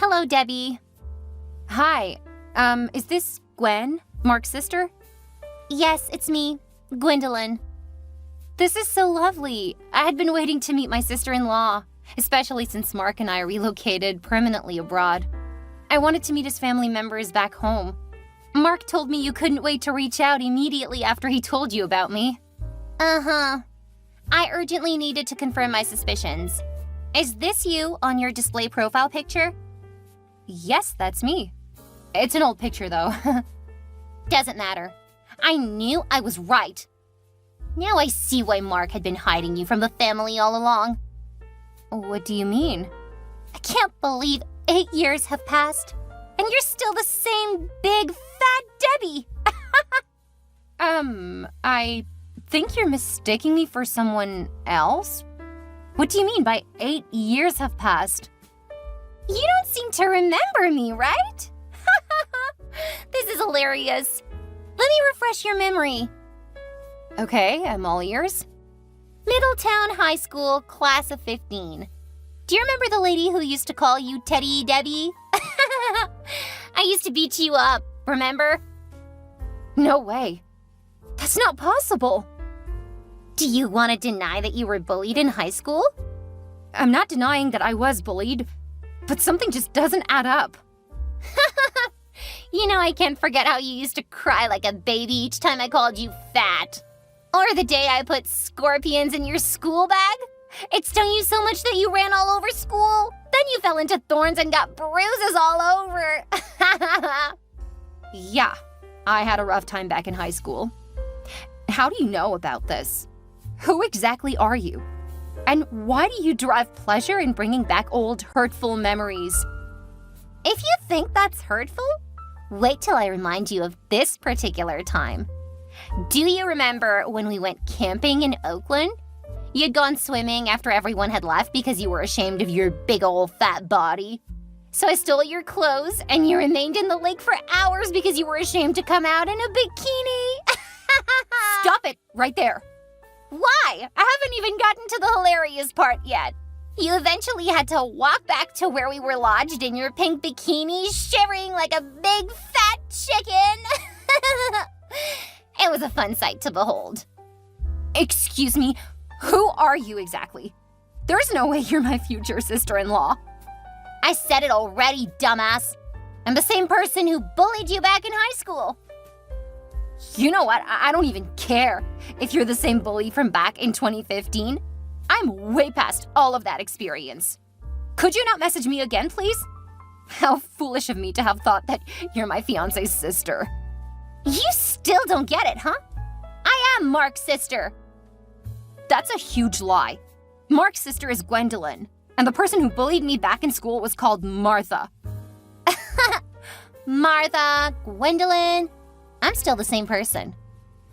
Hello, Debbie. Hi, is this Gwen, Mark's sister? Yes, it's me, Gwendolyn. This is so lovely. I had been waiting to meet my sister-in-law, especially since Mark and I relocated permanently abroad. I wanted to meet his family members back home. Mark told me you couldn't wait to reach out immediately after he told you about me. Uh-huh. I urgently needed to confirm my suspicions. Is this you on your display profile picture? Yes, that's me. It's an old picture, though. Doesn't matter. I knew I was right. Now I see why Mark had been hiding you from the family all along. What do you mean? I can't believe 8 years have passed, and you're still the same big, fat Debbie. I think you're mistaking me for someone else? What do you mean by 8 years have passed? You don't seem to remember me, right? This is hilarious. Let me refresh your memory. Okay, I'm all ears. Middletown High School, class of 15. Do you remember the lady who used to call you Teddy Debbie? I used to beat you up, remember? No way. That's not possible. Do you want to deny that you were bullied in high school? I'm not denying that I was bullied, but something just doesn't add up. You know, I can't forget how you used to cry like a baby each time I called you fat. Or the day I put scorpions in your school bag. It stung you so much that you ran all over school. Then you fell into thorns and got bruises all over. Yeah, I had a rough time back in high school. How do you know about this? Who exactly are you? And why do you derive pleasure in bringing back old, hurtful memories? If you think that's hurtful, wait till I remind you of this particular time. Do you remember when we went camping in Oakland? You'd gone swimming after everyone had left because you were ashamed of your big old fat body. So I stole your clothes and you remained in the lake for hours because you were ashamed to come out in a bikini. Stop it right there. Why? I haven't even gotten to the hilarious part yet. You eventually had to walk back to where we were lodged in your pink bikini, shivering like a big fat chicken. It was a fun sight to behold. Excuse me, who are you exactly? There's no way you're my future sister-in-law. I said it already, dumbass. I'm the same person who bullied you back in high school. You know what? I don't even care if you're the same bully from back in 2015. I'm way past all of that experience. Could you not message me again, please? How foolish of me to have thought that you're my fiancé's sister. You still don't get it, huh? I am Mark's sister. That's a huge lie. Mark's sister is Gwendolyn, and the person who bullied me back in school was called Martha. Martha, Gwendolyn. I'm still the same person.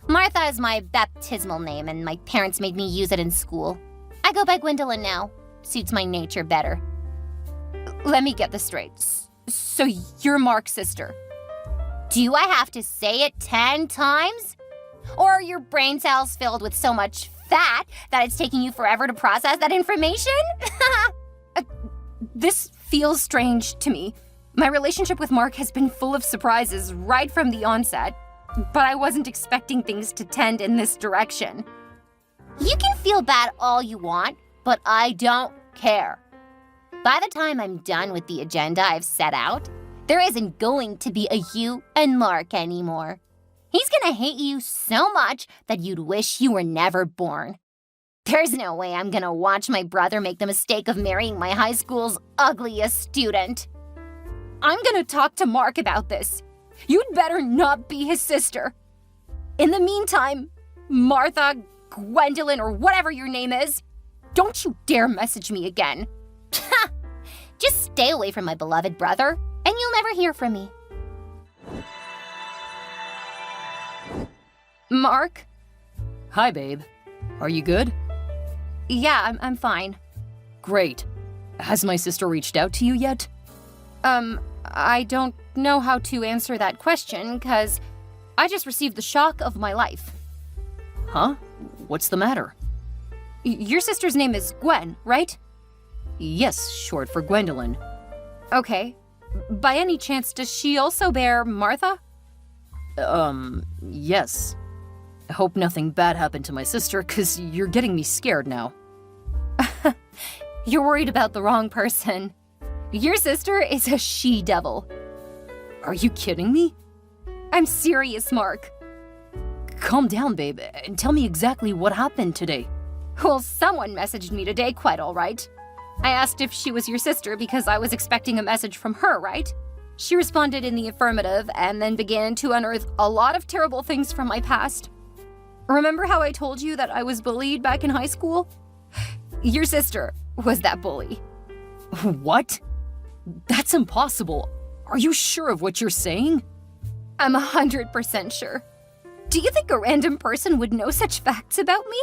Martha is my baptismal name, and my parents made me use it in school. I go by Gwendolyn now. Suits my nature better. Let me get this straight. So you're Mark's sister. Do I have to say it 10 times? Or are your brain cells filled with so much fat that it's taking you forever to process that information? This feels strange to me. My relationship with Mark has been full of surprises right from the onset, but I wasn't expecting things to tend in this direction. You can feel bad all you want, but I don't care. By the time I'm done with the agenda I've set out, there isn't going to be a you and Mark anymore. He's gonna hate you so much that you'd wish you were never born. There's no way I'm gonna watch my brother make the mistake of marrying my high school's ugliest student. I'm gonna talk to Mark about this. You'd better not be his sister. In the meantime, Martha, Gwendolyn, or whatever your name is, don't you dare message me again. Just stay away from my beloved brother, and you'll never hear from me. Mark? Hi, babe. Are you good? Yeah, I'm fine. Great. Has my sister reached out to you yet? I don't know how to answer that question, 'cause I just received the shock of my life. Huh? What's the matter? Your sister's name is Gwen, right? Yes, short for Gwendolyn. Okay, By any chance, does she also bear Martha? Yes. I hope nothing bad happened to my sister, 'cause you're getting me scared now. You're worried about the wrong person. Your sister is a she-devil. Are you kidding me? I'm serious, Mark. Calm down, babe, and tell me exactly what happened today. Well, someone messaged me today quite all right. I asked if she was your sister because I was expecting a message from her, right? She responded in the affirmative and then began to unearth a lot of terrible things from my past. Remember how I told you that I was bullied back in high school? Your sister was that bully. What? That's impossible. Are you sure of what you're saying? I'm 100% sure. Do you think a random person would know such facts about me?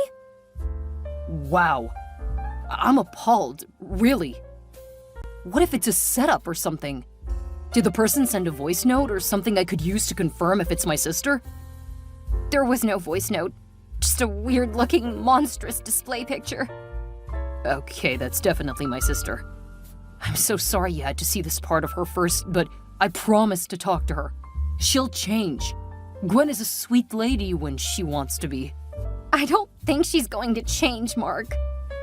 Wow. I'm appalled, really. What if it's a setup or something? Did the person send a voice note or something I could use to confirm if it's my sister? There was no voice note, just a weird-looking, monstrous display picture. Okay, that's definitely my sister. I'm so sorry you had to see this part of her first, but I promised to talk to her. She'll change. Gwen is a sweet lady when she wants to be. I don't think she's going to change, Mark.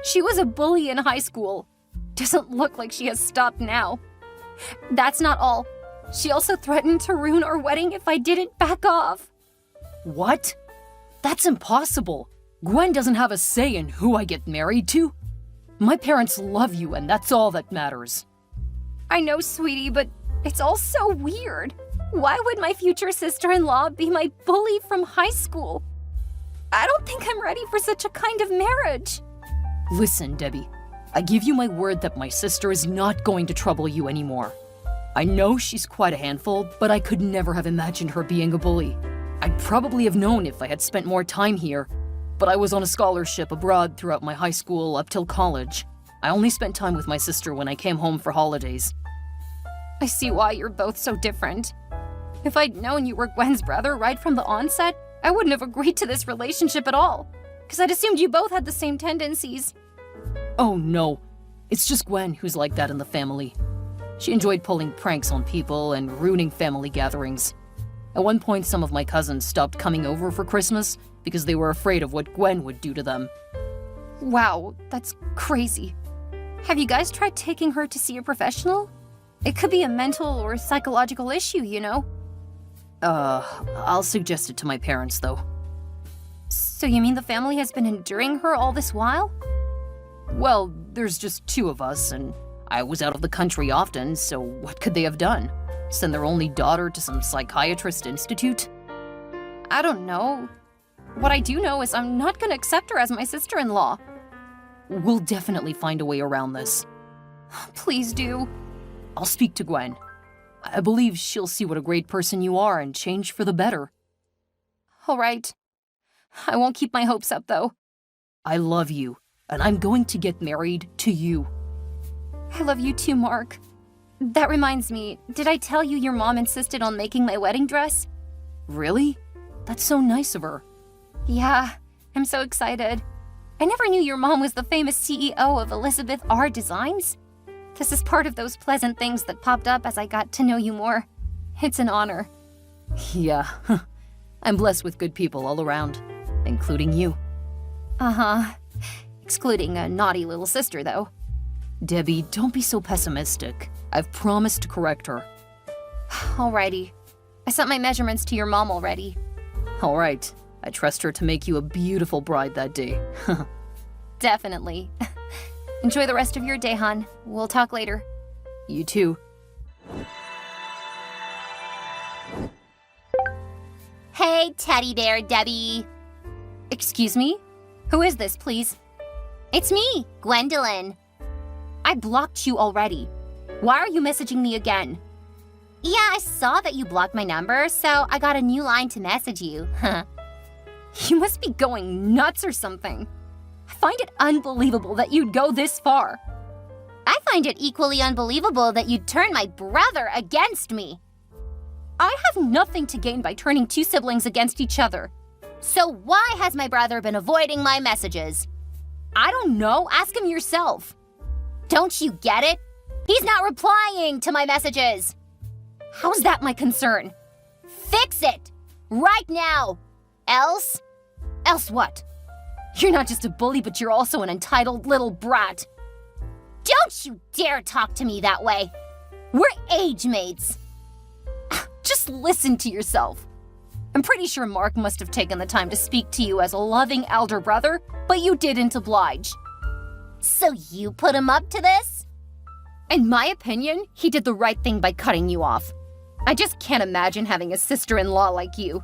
She was a bully in high school. Doesn't look like she has stopped now. That's not all. She also threatened to ruin our wedding if I didn't back off. What? That's impossible. Gwen doesn't have a say in who I get married to. My parents love you, and that's all that matters. I know, sweetie, but it's all so weird. Why would my future sister-in-law be my bully from high school? I don't think I'm ready for such a kind of marriage. Listen, Debbie, I give you my word that my sister is not going to trouble you anymore. I know she's quite a handful, but I could never have imagined her being a bully. I'd probably have known if I had spent more time here, but I was on a scholarship abroad throughout my high school up till college. I only spent time with my sister when I came home for holidays. I see why you're both so different. If I'd known you were Gwen's brother right from the onset, I wouldn't have agreed to this relationship at all, because I'd assumed you both had the same tendencies. Oh no, it's just Gwen who's like that in the family. She enjoyed pulling pranks on people and ruining family gatherings. At one point, some of my cousins stopped coming over for Christmas because they were afraid of what Gwen would do to them. Wow, that's crazy. Have you guys tried taking her to see a professional? It could be a mental or psychological issue, you know? I'll suggest it to my parents, though. So you mean the family has been enduring her all this while? Well, there's just two of us, and I was out of the country often, so what could they have done? Send their only daughter to some psychiatrist institute? I don't know. What I do know is I'm not going to accept her as my sister-in-law. We'll definitely find a way around this. Please do. I'll speak to Gwen. I believe she'll see what a great person you are and change for the better. All right. I won't keep my hopes up, though. I love you, and I'm going to get married to you. I love you too, Mark. That reminds me, did I tell you your mom insisted on making my wedding dress? Really? That's so nice of her. Yeah, I'm so excited. I never knew your mom was the famous CEO of Elizabeth R. Designs. This is part of those pleasant things that popped up as I got to know you more. It's an honor. Yeah, I'm blessed with good people all around, including you. Uh-huh. Excluding a naughty little sister, though. Debbie, don't be so pessimistic. I've promised to correct her. Alrighty. I sent my measurements to your mom already. All right. I trust her to make you a beautiful bride that day. Definitely. Enjoy the rest of your day, hon. We'll talk later. You too. Hey, teddy bear, Debbie. Excuse me? Who is this, please? It's me, Gwendolyn. I blocked you already. Why are you messaging me again? Yeah, I saw that you blocked my number, so I got a new line to message you. You must be going nuts or something. I find it unbelievable that you'd go this far. I find it equally unbelievable that you'd turn my brother against me. I have nothing to gain by turning two siblings against each other. So why has my brother been avoiding my messages? I don't know. Ask him yourself. Don't you get it? He's not replying to my messages. How's that my concern? Fix it! Right now! Else? Else what? You're not just a bully, but you're also an entitled little brat. Don't you dare talk to me that way. We're age mates. Just listen to yourself. I'm pretty sure Mark must have taken the time to speak to you as a loving elder brother, but you didn't oblige. So you put him up to this? In my opinion, he did the right thing by cutting you off. I just can't imagine having a sister-in-law like you.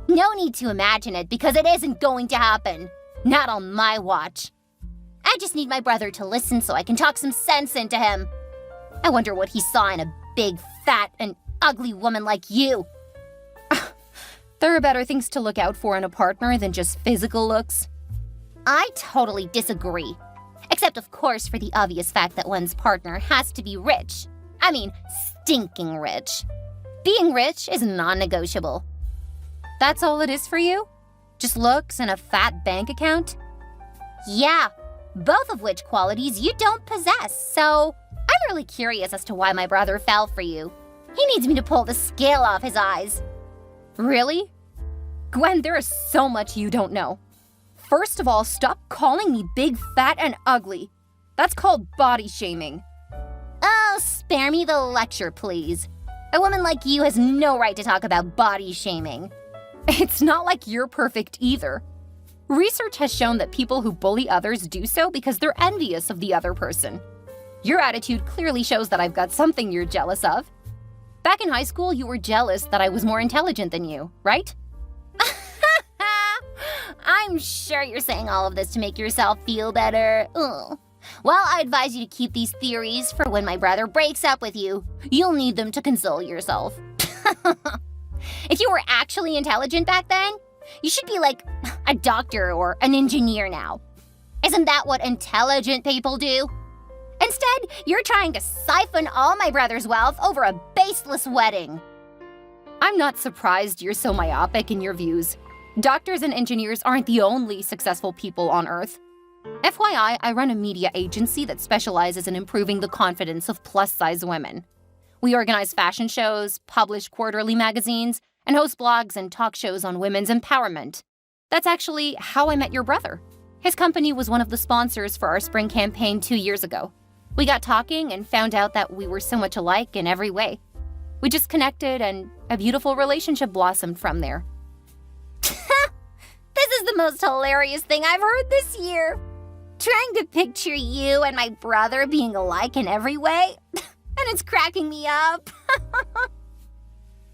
No need to imagine it because it isn't going to happen. Not on my watch. I just need my brother to listen so I can talk some sense into him. I wonder what he saw in a big, fat, and ugly woman like you. There are better things to look out for in a partner than just physical looks. I totally disagree. Except, of course, for the obvious fact that one's partner has to be rich. I mean, stinking rich. Being rich is non-negotiable. That's all it is for you? Just looks and a fat bank account? Yeah, both of which qualities you don't possess, so I'm really curious as to why my brother fell for you. He needs me to pull the scale off his eyes. Really? Gwen, there is so much you don't know. First of all, stop calling me big, fat, and ugly. That's called body shaming. Oh, spare me the lecture, please. A woman like you has no right to talk about body shaming. It's not like you're perfect either. Research has shown that people who bully others do so because they're envious of the other person. Your attitude clearly shows that I've got something you're jealous of. Back in high school, you were jealous that I was more intelligent than you, right? I'm sure you're saying all of this to make yourself feel better. Ugh. Well, I advise you to keep these theories for when my brother breaks up with you. You'll need them to console yourself. If you were actually intelligent back then, you should be like a doctor or an engineer now. Isn't that what intelligent people do? Instead, you're trying to siphon all my brother's wealth over a baseless wedding. I'm not surprised you're so myopic in your views. Doctors and engineers aren't the only successful people on Earth. FYI, I run a media agency that specializes in improving the confidence of plus-size women. We organize fashion shows, publish quarterly magazines, and host blogs and talk shows on women's empowerment. That's actually how I met your brother. His company was one of the sponsors for our spring campaign 2 years ago. We got talking and found out that we were so much alike in every way. We just connected and a beautiful relationship blossomed from there. This is the most hilarious thing I've heard this year. Trying to picture you and my brother being alike in every way, and it's cracking me up.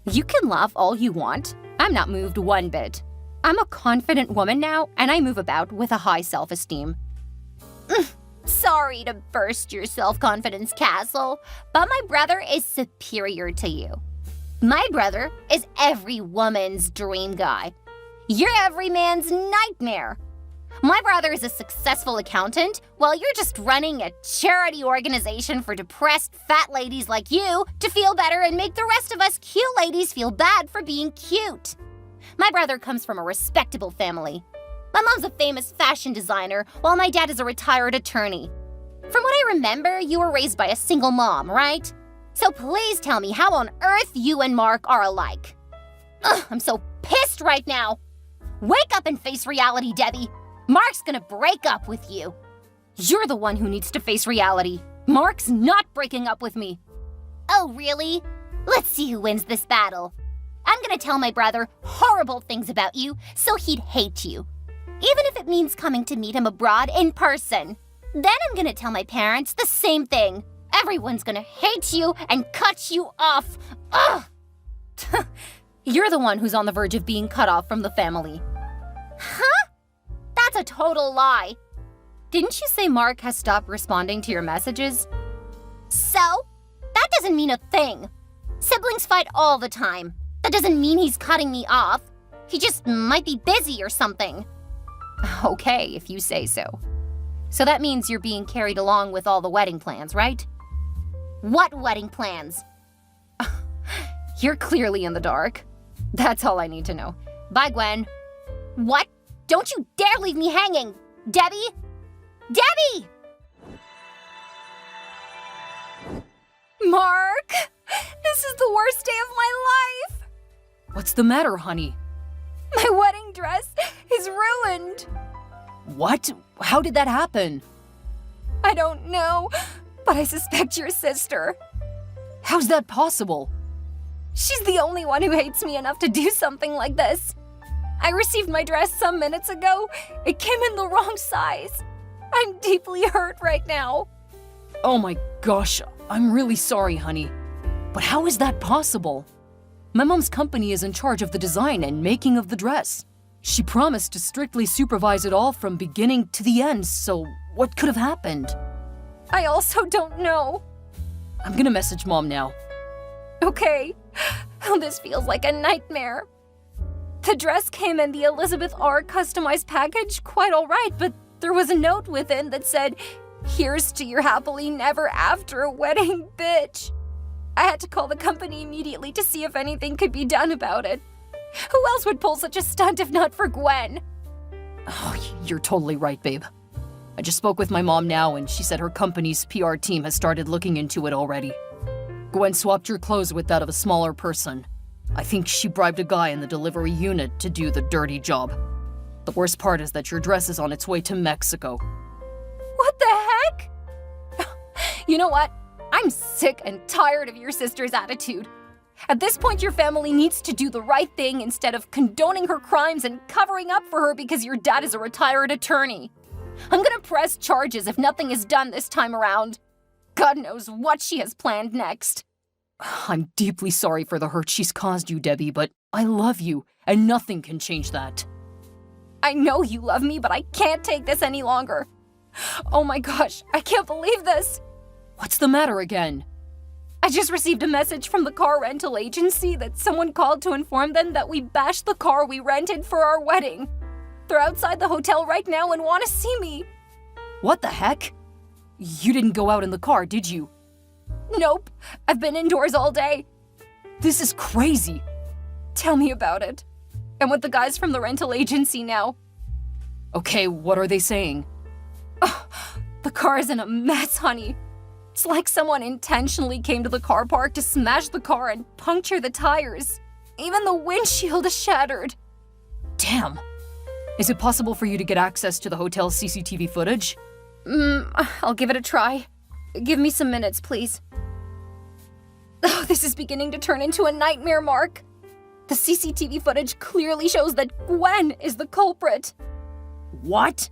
You can laugh all you want. I'm not moved one bit. I'm a confident woman now, and I move about with a high self-esteem. Sorry to burst your self-confidence castle, but my brother is superior to you. My brother is every woman's dream guy. You're every man's nightmare. My brother is a successful accountant, while you're just running a charity organization for depressed fat ladies like you to feel better and make the rest of us cute ladies feel bad for being cute. My brother comes from a respectable family. My mom's a famous fashion designer, while my dad is a retired attorney. From what I remember, you were raised by a single mom, right? So please tell me how on earth you and Mark are alike. Ugh, I'm so pissed right now. Wake up and face reality, Debbie. Mark's gonna break up with you. You're the one who needs to face reality. Mark's not breaking up with me. Oh, really? Let's see who wins this battle. I'm gonna tell my brother horrible things about you so he'd hate you. Even if it means coming to meet him abroad in person. Then I'm gonna tell my parents the same thing. Everyone's gonna hate you and cut you off. Ugh! You're the one who's on the verge of being cut off from the family. Huh? That's a total lie. Didn't you say Mark has stopped responding to your messages? So? That doesn't mean a thing. Siblings fight all the time. That doesn't mean he's cutting me off. He just might be busy or something. Okay, if you say so. So that means you're being carried along with all the wedding plans, right? What wedding plans? You're clearly in the dark. That's all I need to know. Bye, Gwen. What? Don't you dare leave me hanging! Debbie? Debbie! Mark! This is the worst day of my life! What's the matter, honey? My wedding dress is ruined! What? How did that happen? I don't know, but I suspect your sister. How's that possible? She's the only one who hates me enough to do something like this. I received my dress some minutes ago. It came in the wrong size. I'm deeply hurt right now. Oh my gosh, I'm really sorry, honey. But how is that possible? My mom's company is in charge of the design and making of the dress. She promised to strictly supervise it all from beginning to the end, so what could have happened? I also don't know. I'm gonna message Mom now. Okay. Oh, this feels like a nightmare. The dress came in the Elizabeth R. customized package quite all right, but there was a note within that said, "Here's to your happily never after wedding, bitch." I had to call the company immediately to see if anything could be done about it. Who else would pull such a stunt if not for Gwen? Oh, you're totally right, babe. I just spoke with my mom now, and she said her company's PR team has started looking into it already. Gwen swapped your clothes with that of a smaller person. I think she bribed a guy in the delivery unit to do the dirty job. The worst part is that your dress is on its way to Mexico. What the heck? You know what? I'm sick and tired of your sister's attitude. At this point, your family needs to do the right thing instead of condoning her crimes and covering up for her because your dad is a retired attorney. I'm gonna press charges if nothing is done this time around. God knows what she has planned next. I'm deeply sorry for the hurt she's caused you, Debbie, but I love you, and nothing can change that. I know you love me, but I can't take this any longer. Oh my gosh, I can't believe this. What's the matter again? I just received a message from the car rental agency that someone called to inform them that we bashed the car we rented for our wedding. They're outside the hotel right now and want to see me. What the heck? You didn't go out in the car, did you? Nope, I've been indoors all day. This is crazy. Tell me about it. I'm with the guys from the rental agency now. Okay, what are they saying? Oh, the car is in a mess, honey. It's like someone intentionally came to the car park to smash the car and puncture the tires. Even the windshield is shattered. Damn. Is it possible for you to get access to the hotel's CCTV footage? I'll give it a try. Give me some minutes, please. Oh, this is beginning to turn into a nightmare, Mark. The CCTV footage clearly shows that Gwen is the culprit. What?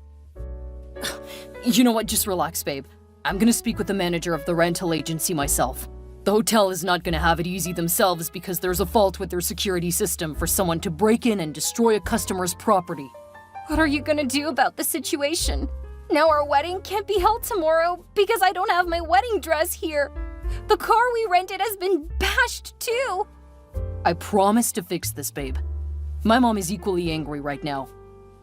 You know what? Just relax, babe. I'm gonna speak with the manager of the rental agency myself. The hotel is not gonna have it easy themselves because there's a fault with their security system for someone to break in and destroy a customer's property. What are you gonna do about the situation? Now our wedding can't be held tomorrow because I don't have my wedding dress here. The car we rented has been bashed too. I promise to fix this, babe. My mom is equally angry right now.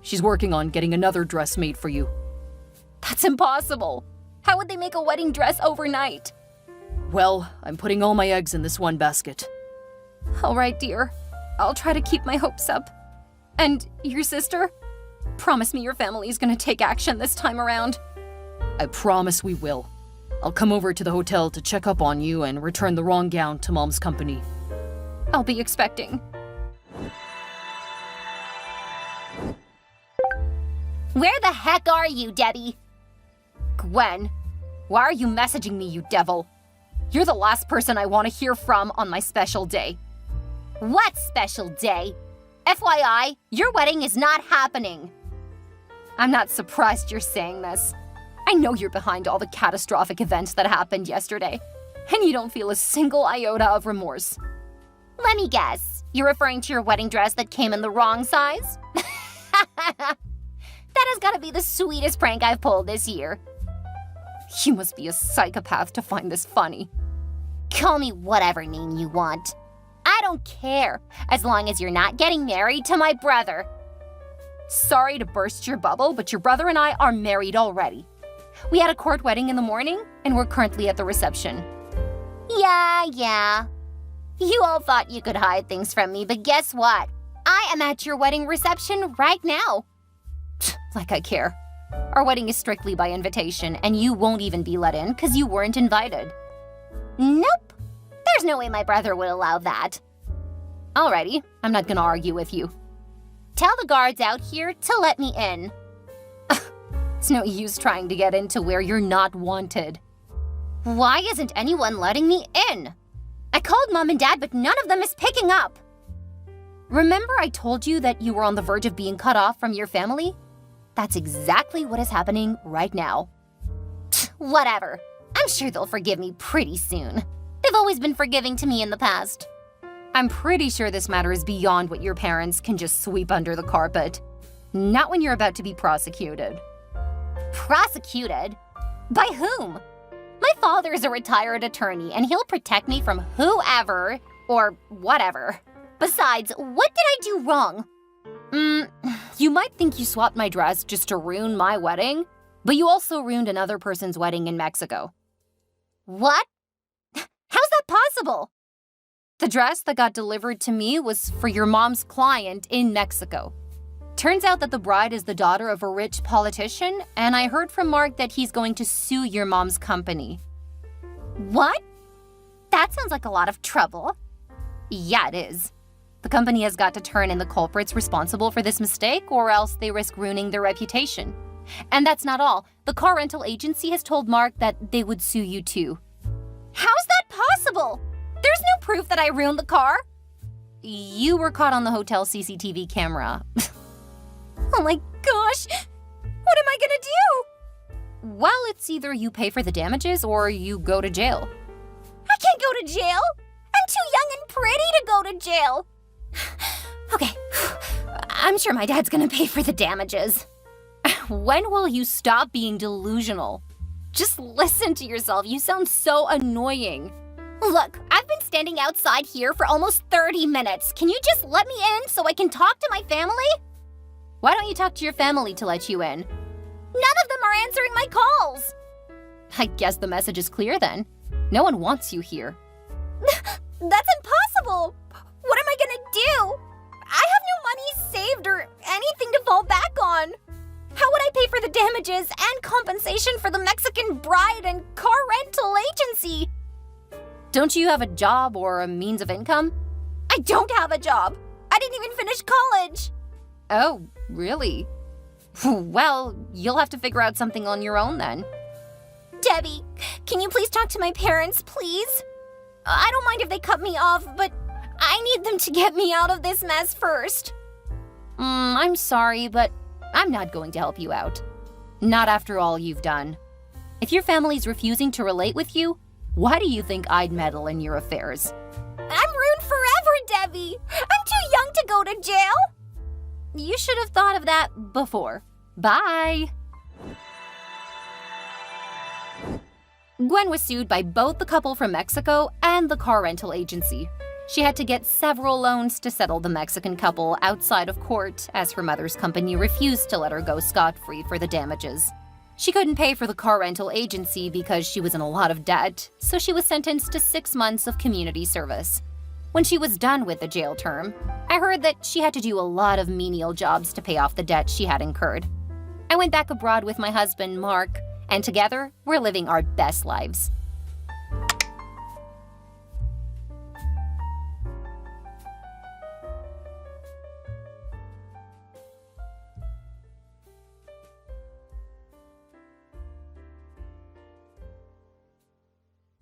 She's working on getting another dress made for you. That's impossible. How would they make a wedding dress overnight? Well, I'm putting all my eggs in this one basket. All right, dear. I'll try to keep my hopes up. And your sister? Promise me your family is gonna take action this time around. I promise we will. I'll come over to the hotel to check up on you and return the wrong gown to Mom's company. I'll be expecting. Where the heck are you, Debbie? Gwen, why are you messaging me, you devil? You're the last person I want to hear from on my special day. What special day? FYI, your wedding is not happening. I'm not surprised you're saying this. I know you're behind all the catastrophic events that happened yesterday, and you don't feel a single iota of remorse. Let me guess. You're referring to your wedding dress that came in the wrong size? That has got to be the sweetest prank I've pulled this year. You must be a psychopath to find this funny. Call me whatever name you want. I don't care, as long as you're not getting married to my brother. Sorry to burst your bubble, but your brother and I are married already. We had a court wedding in the morning, and we're currently at the reception. Yeah. You all thought you could hide things from me, but guess what? I am at your wedding reception right now. Like I care. Our wedding is strictly by invitation, and you won't even be let in because you weren't invited. Nope. There's no way my brother would allow that. Alrighty, I'm not gonna argue with you. Tell the guards out here to let me in. It's no use trying to get into where you're not wanted. Why isn't anyone letting me in? I called Mom and Dad, but none of them is picking up. Remember I told you that you were on the verge of being cut off from your family? That's exactly what is happening right now. Whatever. I'm sure they'll forgive me pretty soon. They've always been forgiving to me in the past. I'm pretty sure this matter is beyond what your parents can just sweep under the carpet. Not when you're about to be prosecuted. Prosecuted? By whom? My father is a retired attorney, and he'll protect me from whoever or whatever. Besides, what did I do wrong? You might think you swapped my dress just to ruin my wedding, but you also ruined another person's wedding in Mexico. What? How's that possible? The dress that got delivered to me was for your mom's client in Mexico. Turns out that the bride is the daughter of a rich politician, and I heard from Mark that he's going to sue your mom's company. What? That sounds like a lot of trouble. Yeah, it is. The company has got to turn in the culprits responsible for this mistake, or else they risk ruining their reputation. And that's not all. The car rental agency has told Mark that they would sue you too. How's that possible? There's no proof that I ruined the car. You were caught on the hotel CCTV camera. Oh my gosh! What am I gonna do? Well, it's either you pay for the damages or you go to jail. I can't go to jail! I'm too young and pretty to go to jail! Okay, I'm sure my dad's gonna pay for the damages. When will you stop being delusional? Just listen to yourself. You sound so annoying. Look, I've been standing outside here for almost 30 minutes. Can you just let me in so I can talk to my family? Why don't you talk to your family to let you in? None of them are answering my calls. I guess the message is clear then. No one wants you here. That's impossible. What am I gonna do? I have no money saved or anything to fall back on. How would I pay for the damages and compensation for the Mexican bride and car rental agency? Don't you have a job or a means of income? I don't have a job. I didn't even finish college. Oh, really? Well, you'll have to figure out something on your own then. Debbie, can you please talk to my parents, please? I don't mind if they cut me off, but I need them to get me out of this mess first. I'm sorry, but I'm not going to help you out. Not after all you've done. If your family's refusing to relate with you, why do you think I'd meddle in your affairs? I'm ruined forever, Debbie. I'm too young to go to jail. You should have thought of that before. Bye. Gwen was sued by both the couple from Mexico and the car rental agency. She had to get several loans to settle the Mexican couple outside of court, as her mother's company refused to let her go scot-free for the damages. She couldn't pay for the car rental agency because she was in a lot of debt, so she was sentenced to 6 months of community service. When she was done with the jail term, I heard that she had to do a lot of menial jobs to pay off the debt she had incurred. I went back abroad with my husband, Mark, and together, we're living our best lives.